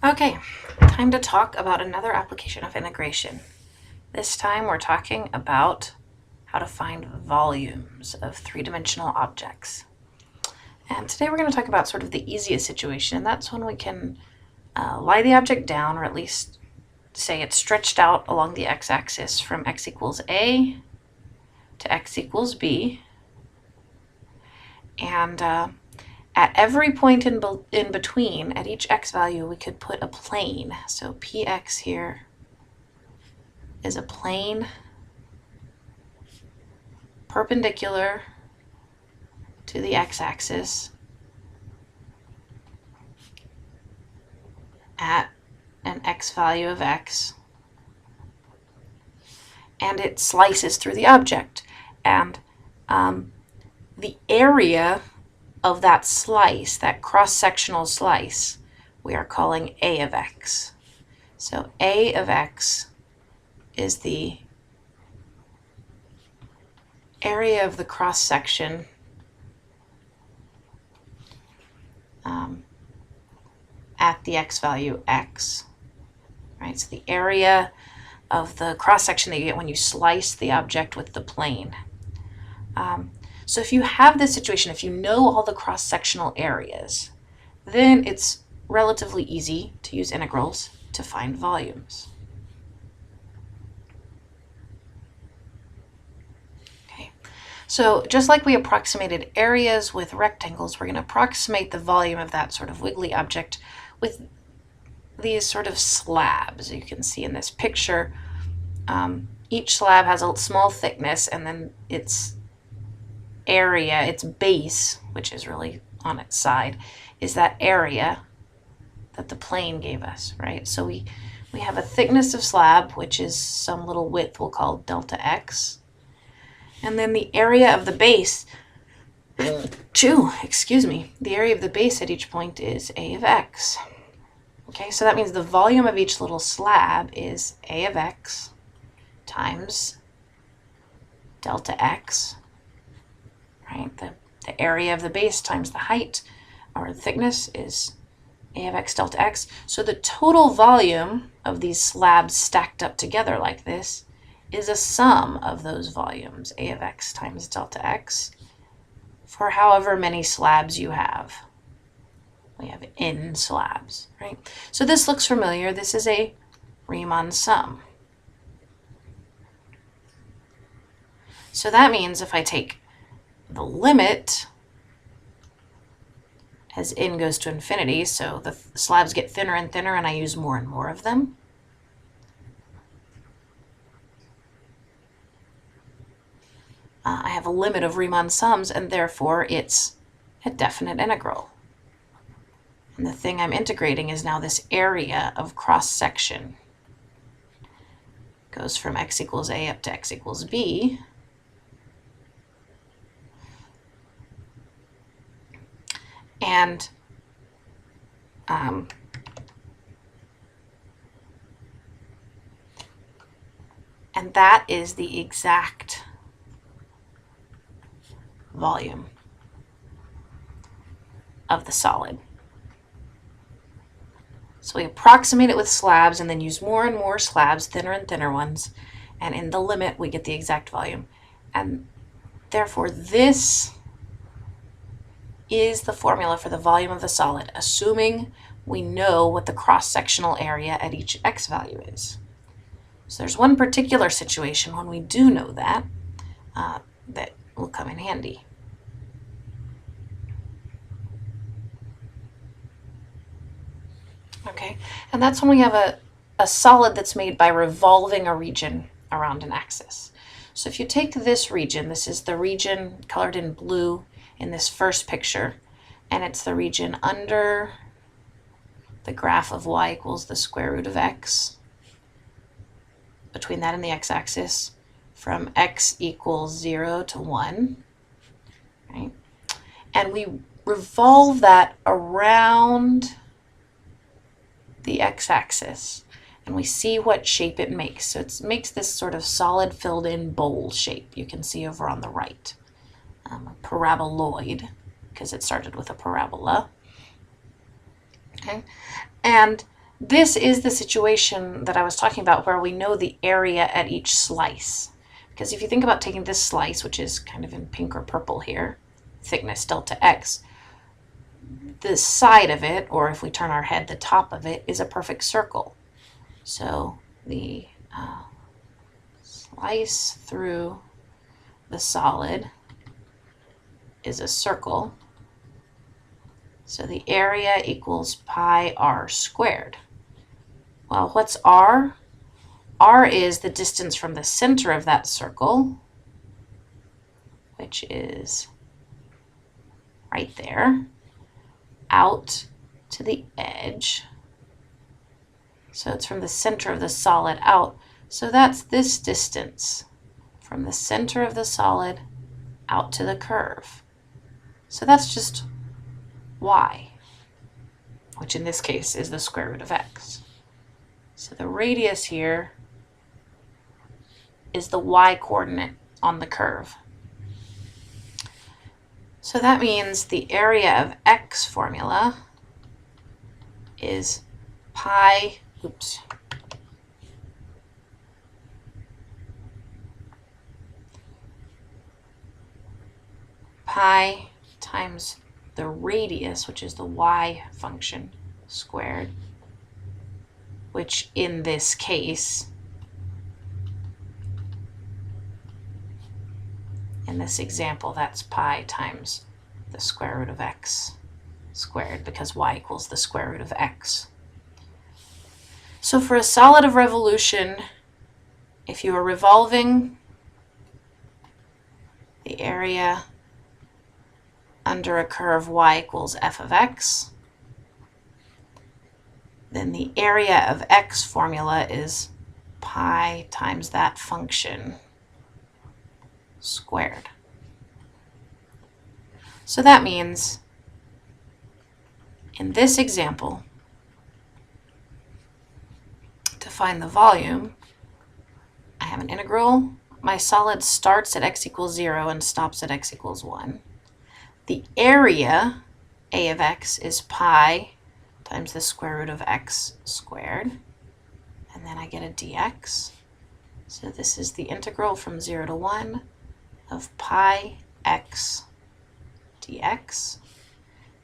Okay, time to talk about another application of integration. This time we're talking about how to find volumes of three-dimensional objects. And today we're going to talk about sort of the easiest situation, and that's when we can lie the object down, or at least say it's stretched out along the x-axis from x equals a to x equals b. And at every point in between, at each x value, we could put a plane. So px here is a plane perpendicular to the x-axis at an x value of x, and it slices through the object. And the area of that slice, that cross-sectional slice, we are calling a of x. So a of x is the area of the cross-section at the x value x, right? So the area of the cross-section that you get when you slice the object with the plane. So if you have this situation, if you know all the cross-sectional areas, then it's relatively easy to use integrals to find volumes. Okay, so just like we approximated areas with rectangles, we're going to approximate the volume of that sort of wiggly object with these sort of slabs. You can see in this picture, each slab has a small thickness, and then its area, its base, which is really on its side, is that area that the plane gave us, right? So we have a thickness of slab, which is some little width we'll call delta x. And then the area of the base, the area of the base at each point is a of x. Okay, so that means the volume of each little slab is a of x times delta x, right? The area of the base times the height, or the thickness, is a of x delta x. So the total volume of these slabs stacked up together like this is a sum of those volumes, a of x times delta x, for however many slabs you have. We have n slabs, right? So this looks familiar. This is a Riemann sum. So that means if I take the limit as n goes to infinity, so the slabs get thinner and thinner and I use more and more of them, I have a limit of Riemann sums, and therefore it's a definite integral. And the thing I'm integrating is now this area of cross-section. Goes from x equals a up to x equals b. And that is the exact volume of the solid. So we approximate it with slabs and then use more and more slabs, thinner and thinner ones, and in the limit we get the exact volume. And therefore this is the formula for the volume of the solid, assuming we know what the cross-sectional area at each x value is. So there's one particular situation when we do know that, that will come in handy. Okay, and that's when we have a solid that's made by revolving a region around an axis. So if you take this region, this is the region colored in blue in this first picture, and it's the region under the graph of y equals the square root of x, between that and the x-axis, from x equals 0 to 1, right? And we revolve that around the x-axis, and we see what shape it makes. So it makes this sort of solid filled in bowl shape you can see over on the right. A paraboloid, because it started with a parabola. Okay, and this is the situation that I was talking about where we know the area at each slice. Because if you think about taking this slice, which is kind of in pink or purple here, thickness delta x, the side of it, or if we turn our head, the top of it, is a perfect circle. So the slice through the solid is a circle. So the area equals pi r squared. Well, what's r? R is the distance from the center of that circle, which is right there, out to the edge. So it's from the center of the solid out. So that's this distance from the center of the solid out to the curve. So that's just y, which in this case is the square root of x. So the radius here is the y coordinate on the curve. So that means the area of x formula is pi times the radius, which is the y function, squared, which in this case, in this example, that's pi times the square root of x squared, because y equals the square root of x. So for a solid of revolution, if you are revolving the area under a curve y equals f of x, then the area of x formula is pi times that function squared. So that means in this example, to find the volume, I have an integral. My solid starts at x equals 0 and stops at x equals 1. The area, a of x, is pi times the square root of x squared. And then I get a dx. So this is the integral from 0 to 1 of pi x dx.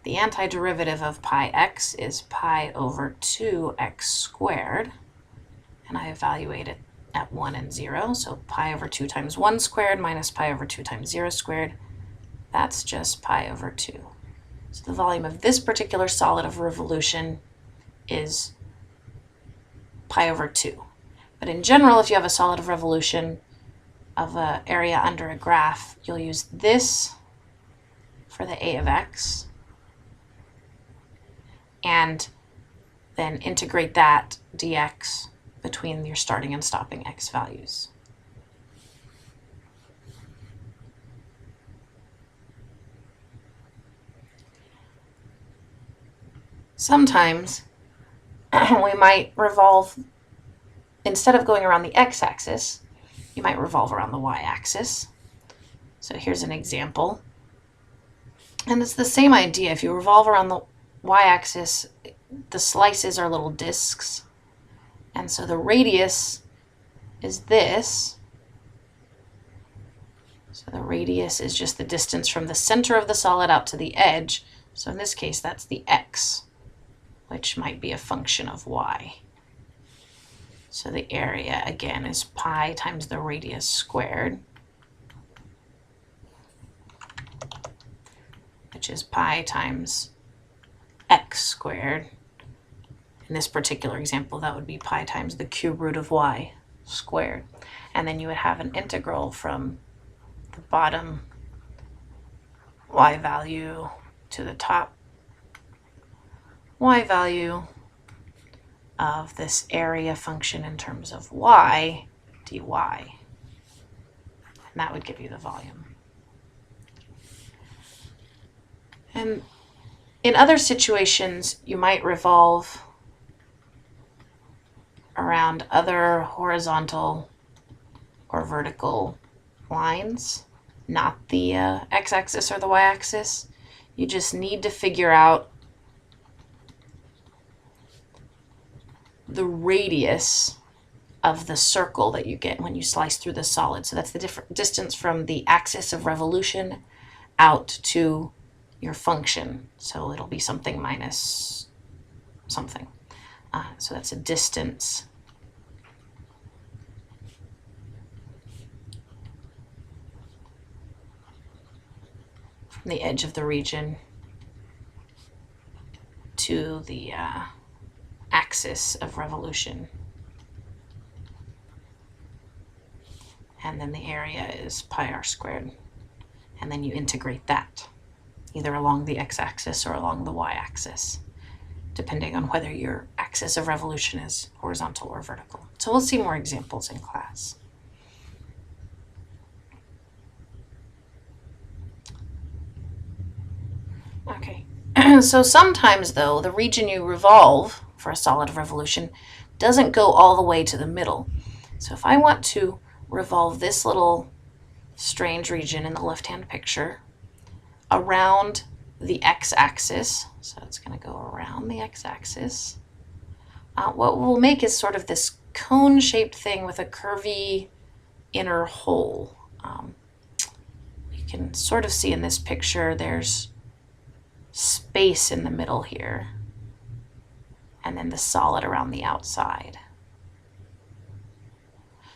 The antiderivative of pi x is pi over 2x squared. And I evaluate it at 1 and 0. So pi over 2 times 1 squared minus pi over 2 times 0 squared. That's just pi over 2. So the volume of this particular solid of revolution is pi over 2. But in general, if you have a solid of revolution of an area under a graph, you'll use this for the a of x and then integrate that dx between your starting and stopping x values. Sometimes we might revolve, instead of going around the x-axis, you might revolve around the y-axis. So here's an example. And it's the same idea. If you revolve around the y-axis, the slices are little discs. And so the radius is this. So the radius is just the distance from the center of the solid out to the edge. So in this case, that's the x, which might be a function of y. So the area, again, is pi times the radius squared, which is pi times x squared. In this particular example, that would be pi times the cube root of y squared. And then you would have an integral from the bottom y value to the top y value of this area function in terms of y dy. And that would give you the volume. And in other situations, you might revolve around other horizontal or vertical lines, not the x-axis or the y-axis. You just need to figure out the radius of the circle that you get when you slice through the solid. So that's the different distance from the axis of revolution out to your function. So it'll be something minus something. So that's a distance from the edge of the region to the axis of revolution. And then the area is pi r squared. And then you integrate that, either along the x-axis or along the y-axis, depending on whether your axis of revolution is horizontal or vertical. So we'll see more examples in class. Okay, so sometimes though, the region you revolve for a solid of revolution doesn't go all the way to the middle. So if I want to revolve this little strange region in the left-hand picture around the x-axis, so it's going to go around the x-axis, what we'll make is sort of this cone-shaped thing with a curvy inner hole. You can sort of see in this picture there's space in the middle here, and then the solid around the outside.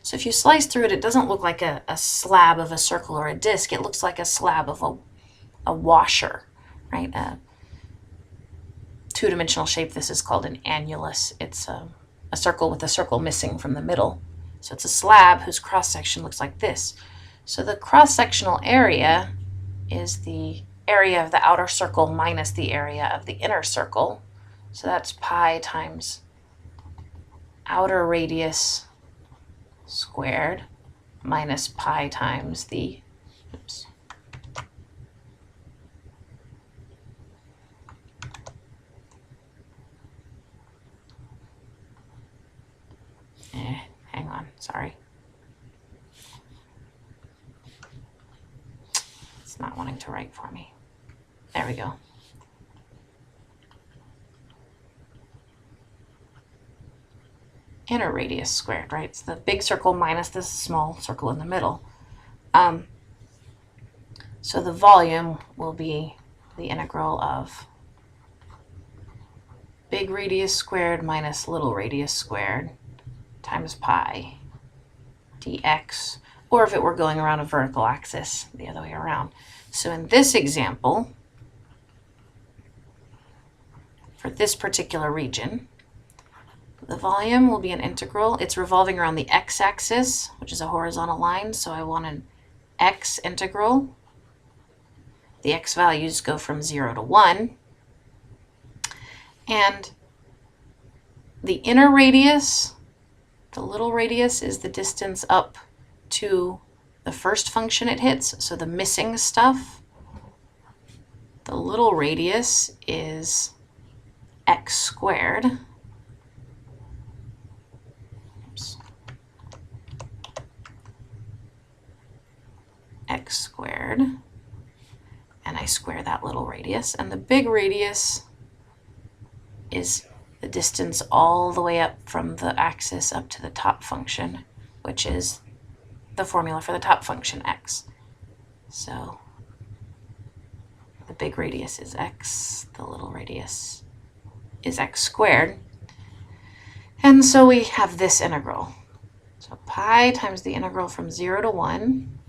So if you slice through it, it doesn't look like a slab of a circle or a disc. It looks like a slab of a washer, right? A two-dimensional shape. This is called an annulus. It's a circle with a circle missing from the middle. So it's a slab whose cross-section looks like this. So the cross-sectional area is the area of the outer circle minus the area of the inner circle. So that's pi times outer radius squared minus pi times the, oops, hang on, sorry. It's not wanting to write for me. There we go. Inner radius squared, right? It's the big circle minus this small circle in the middle. So the volume will be the integral of big radius squared minus little radius squared times pi dx, or if it were going around a vertical axis, the other way around. So in this example, for this particular region, the volume will be an integral. It's revolving around the x-axis, which is a horizontal line, so I want an x integral. The x values go from 0 to 1. And the inner radius, the little radius, is the distance up to the first function it hits, so the missing stuff. The little radius is x squared. X squared, and I square that little radius, and the big radius is the distance all the way up from the axis up to the top function, which is the formula for the top function, x. So the big radius is x, the little radius is x squared, and so we have this integral. So pi times the integral from 0 to 1.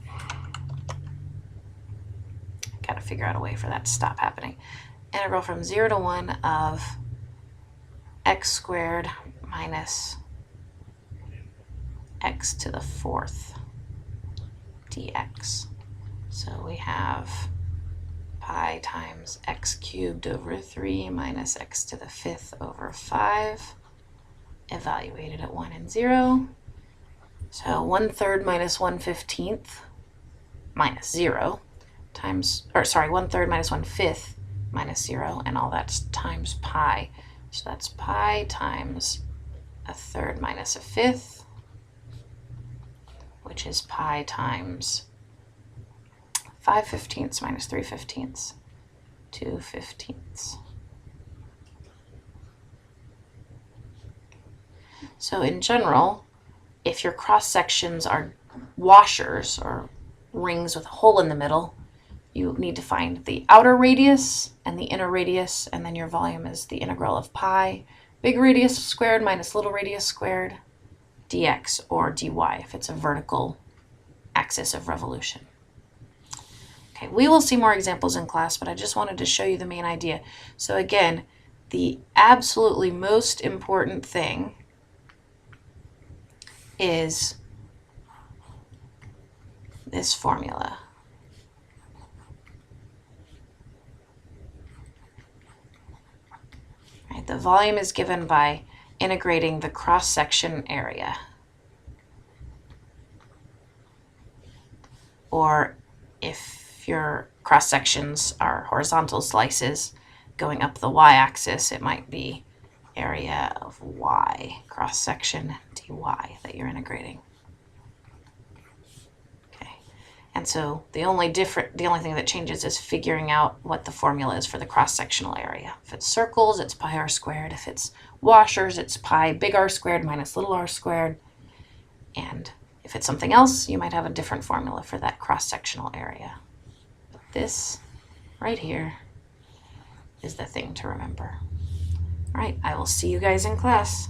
Got to figure out a way for that to stop happening. Integral from 0 to 1 of x squared minus x to the 4th dx. So we have pi times x cubed over 3 minus x to the 5th over 5, evaluated at 1 and 0. So 1/3 minus 1/15 minus 0 times, or sorry, 1/3 minus 1/5 minus 0, and all that's times pi. So that's pi times 1/3 minus 1/5, which is pi times 5/15 minus 3/15, 2/15. So in general, if your cross sections are washers or rings with a hole in the middle, you need to find the outer radius and the inner radius, and then your volume is the integral of pi, big radius squared minus little radius squared, dx or dy if it's a vertical axis of revolution. Okay, we will see more examples in class, but I just wanted to show you the main idea. So again, the absolutely most important thing is this formula. Right, the volume is given by integrating the cross-section area. Or if your cross-sections are horizontal slices going up the y-axis, it might be area of y, cross-section dy that you're integrating. Okay, and so the only thing that changes is figuring out what the formula is for the cross-sectional area. If it's circles, it's pi r squared. If it's washers, it's pi big R squared minus little r squared. And if it's something else, you might have a different formula for that cross-sectional area. But this right here is the thing to remember. All right, I will see you guys in class.